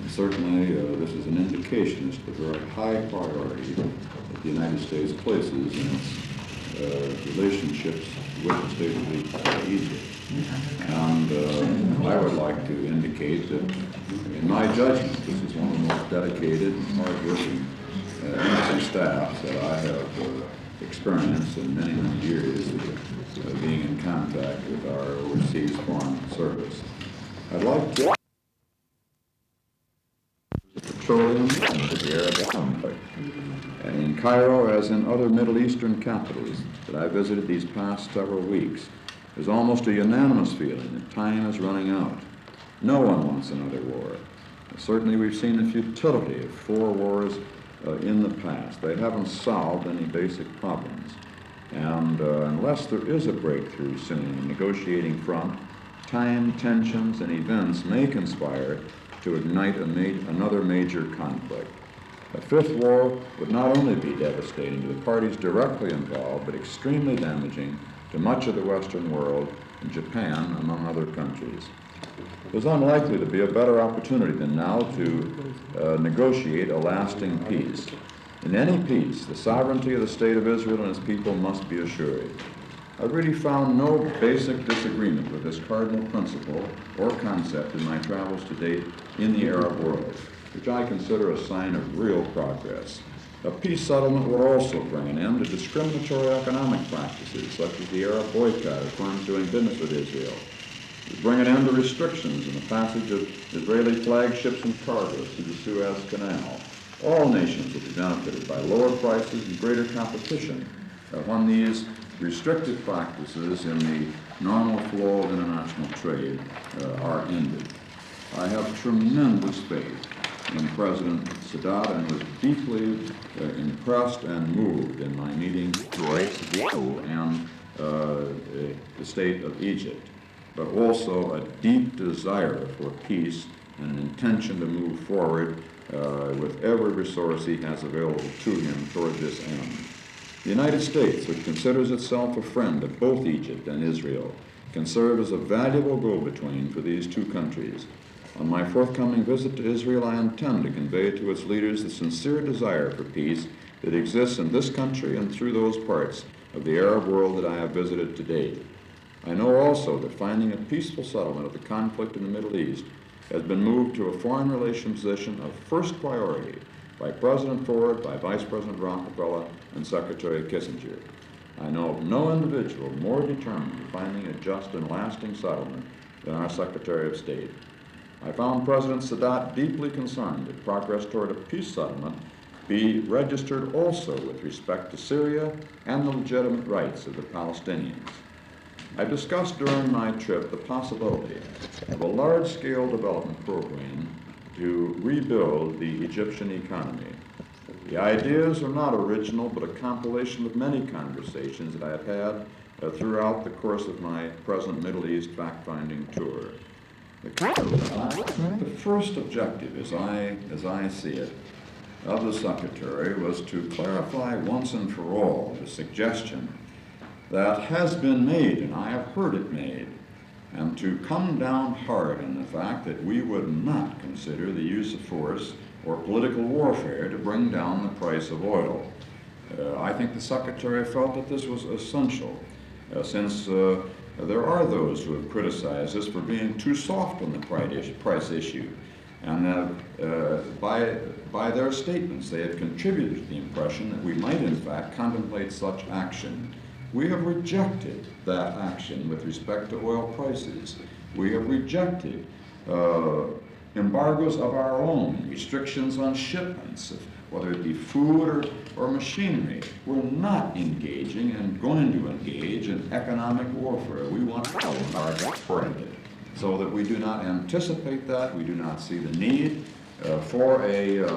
Certainly, this is an indication as to the very high priority that the United States places in its relationships with the state of Egypt. And I would like to indicate that, in my judgment, this is one of the most dedicated and hard-working embassy staffs that I have experienced in many, many years of being in contact with our overseas foreign service. I'd like to petroleum and the Arab conflict. And in Cairo, as in other Middle Eastern capitals that I visited these past several weeks, there's almost a unanimous feeling that time is running out. No one wants another war. Certainly we've seen the futility of 4 wars in the past. They haven't solved any basic problems. And unless there is a breakthrough soon in the negotiating front, time, tensions, and events may conspire to ignite another major conflict. A 5th war would not only be devastating to the parties directly involved, but extremely damaging to much of the Western world and Japan, among other countries. There's unlikely to be a better opportunity than now to negotiate a lasting peace. In any peace, the sovereignty of the State of Israel and its people must be assured. I've really found no basic disagreement with this cardinal principle or concept in my travels to date in the Arab world, which I consider a sign of real progress. A peace settlement would also bring an end to discriminatory economic practices, such as the Arab boycott of firms doing business with Israel. It would bring an end to restrictions in the passage of Israeli flagships and cargoes through the Suez Canal. All nations would be benefited by lower prices and greater competition when these restrictive practices in the normal flow of international trade are ended. I have tremendous faith in President Sadat and was deeply impressed and moved in my meeting and the state of Egypt, but also a deep desire for peace and an intention to move forward with every resource he has available to him toward this end. The United States, which considers itself a friend of both Egypt and Israel, can serve as a valuable go-between for these two countries. On my forthcoming visit to Israel, I intend to convey to its leaders the sincere desire for peace that exists in this country and through those parts of the Arab world that I have visited to date. I know also that finding a peaceful settlement of the conflict in the Middle East has been moved to a foreign relations position of first priority by President Ford, by Vice President Rockefeller, and Secretary Kissinger. I know of no individual more determined in finding a just and lasting settlement than our Secretary of State. I found President Sadat deeply concerned that progress toward a peace settlement be registered also with respect to Syria and the legitimate rights of the Palestinians. I discussed during my trip the possibility of a large-scale development program to rebuild the Egyptian economy. The ideas are not original, but a compilation of many conversations that I have had throughout the course of my present Middle East fact-finding tour. The first objective, as I see it, of the Secretary was to clarify once and for all the suggestion that has been made, and I have heard it made, and to come down hard on the fact that we would not consider the use of force or political warfare to bring down the price of oil. I think the Secretary felt that this was essential, since there are those who have criticized us for being too soft on the price issue, and by their statements they have contributed to the impression that we might in fact contemplate such action. We have rejected that action with respect to oil prices. We have rejected embargoes of our own, restrictions on shipments, whether it be food or machinery. We're not engaging and going to engage in economic warfare. We want to embargo it, so that we do not anticipate that. We do not see the need for an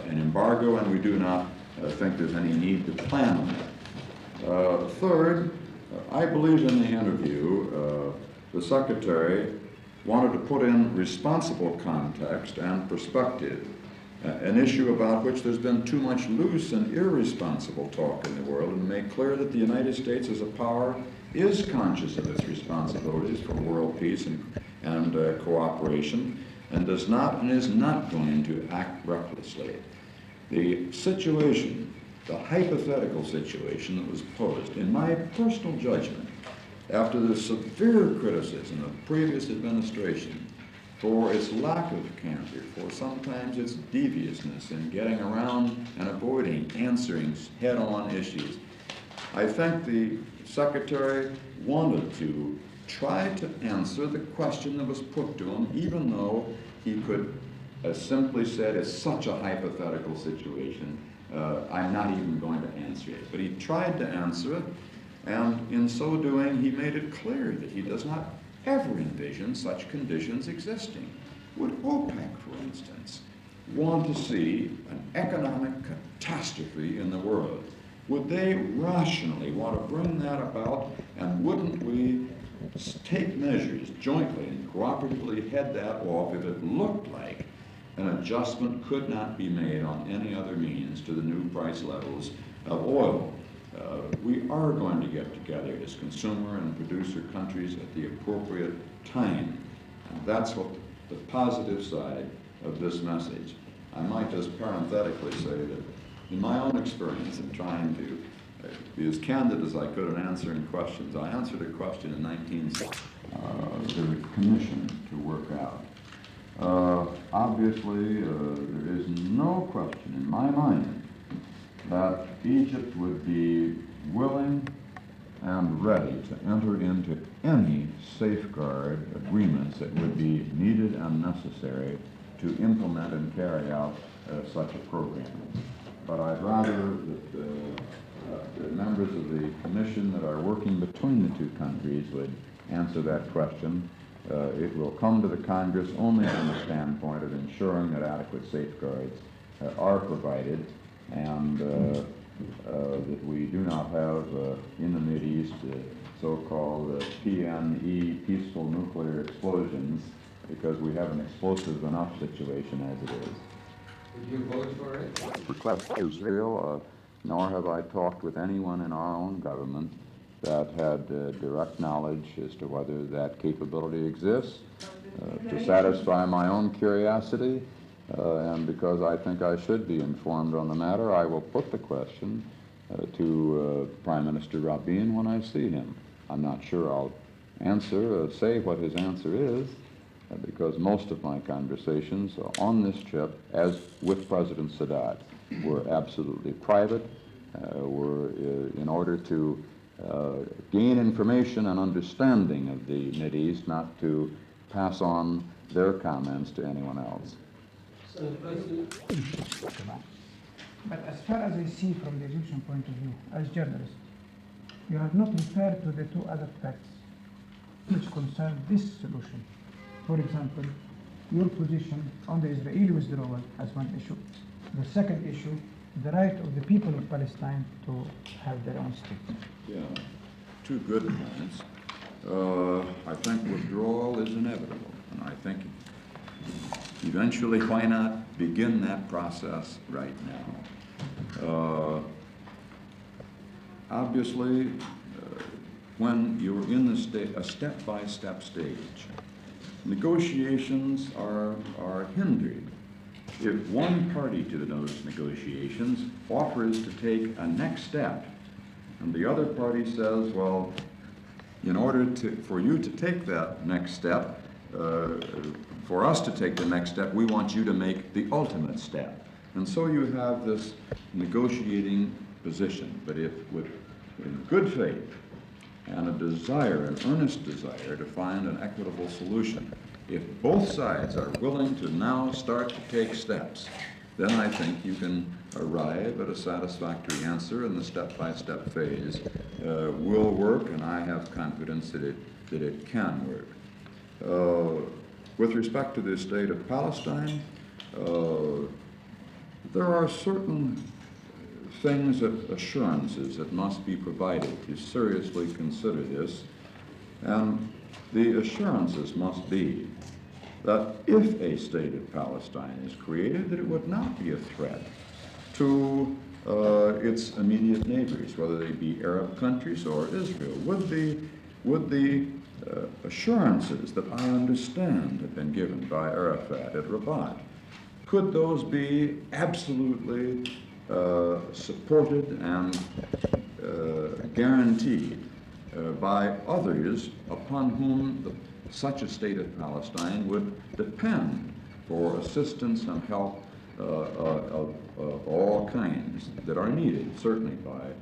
embargo, and we do not think there's any need to plan on it. Third, I believe in the interview, the Secretary wanted to put in responsible context and perspective an issue about which there's been too much loose and irresponsible talk in the world, and make clear that the United States as a power is conscious of its responsibilities for world peace and cooperation, and does not and is not going to act recklessly. The situation, the hypothetical situation that was posed, in my personal judgment, after the severe criticism of previous administration for its lack of candor, for sometimes its deviousness in getting around and avoiding answering head-on issues, I think the Secretary wanted to try to answer the question that was put to him, even though he could, as simply said, it's such a hypothetical situation, I'm not even going to answer it. But he tried to answer it, and in so doing, he made it clear that he does not ever envision such conditions existing. Would OPEC, for instance, want to see an economic catastrophe in the world? Would they rationally want to bring that about, and wouldn't we take measures jointly and cooperatively head that off if it looked like an adjustment could not be made on any other means to the new price levels of oil? We are going to get together as consumer and producer countries at the appropriate time. And that's what the positive side of this message. I might just parenthetically say that in my own experience in trying to be as candid as I could in answering questions, I answered a question in 1960 the commission to work out. Obviously, there is no question in my mind that Egypt would be willing and ready to enter into any safeguard agreements that would be needed and necessary to implement and carry out such a program. But I'd rather that the members of the commission that are working between the two countries would answer that question. It will come to the Congress only from the standpoint of ensuring that adequate safeguards are provided, and that we do not have in the Mideast so-called PNE, peaceful nuclear explosions, because we have an explosive enough situation as it is. Would you vote for it? For class Israel, nor have I talked with anyone in our own government that had direct knowledge as to whether that capability exists. To satisfy my own curiosity, and because I think I should be informed on the matter, I will put the question to Prime Minister Rabin when I see him. I'm not sure I'll say what his answer is, because most of my conversations on this trip, as with President Sadat, were absolutely private, were in order to gain information and understanding of the Mideast, not to pass on their comments to anyone else. But as far as I see from the Egyptian point of view, as journalists, you have not referred to the two other facts which concern this solution. For example, your position on the Israeli withdrawal as one issue. The second issue, the right of the people of Palestine to have their own state. Yeah, two good points. I think withdrawal is inevitable, and I think eventually, why not begin that process right now? Obviously, when you're in a step-by-step stage, negotiations are hindered if one party to those negotiations offers to take a next step, and the other party says, well, in order for you to take that next step, for us to take the next step, we want you to make the ultimate step. And so you have this negotiating position. But if in good faith and a desire, an earnest desire to find an equitable solution, if both sides are willing to now start to take steps, then I think you can arrive at a satisfactory answer, and the step-by-step phase will work, and I have confidence that it can work. With respect to the state of Palestine, there are certain things, assurances that must be provided to seriously consider this, and the assurances must be that if a state of Palestine is created, that it would not be a threat to its immediate neighbors, whether they be Arab countries or Israel. Would the assurances that I understand have been given by Arafat at Rabat, could those be absolutely supported and guaranteed by others upon whom such a state of Palestine would depend for assistance and help of all kinds that are needed, certainly by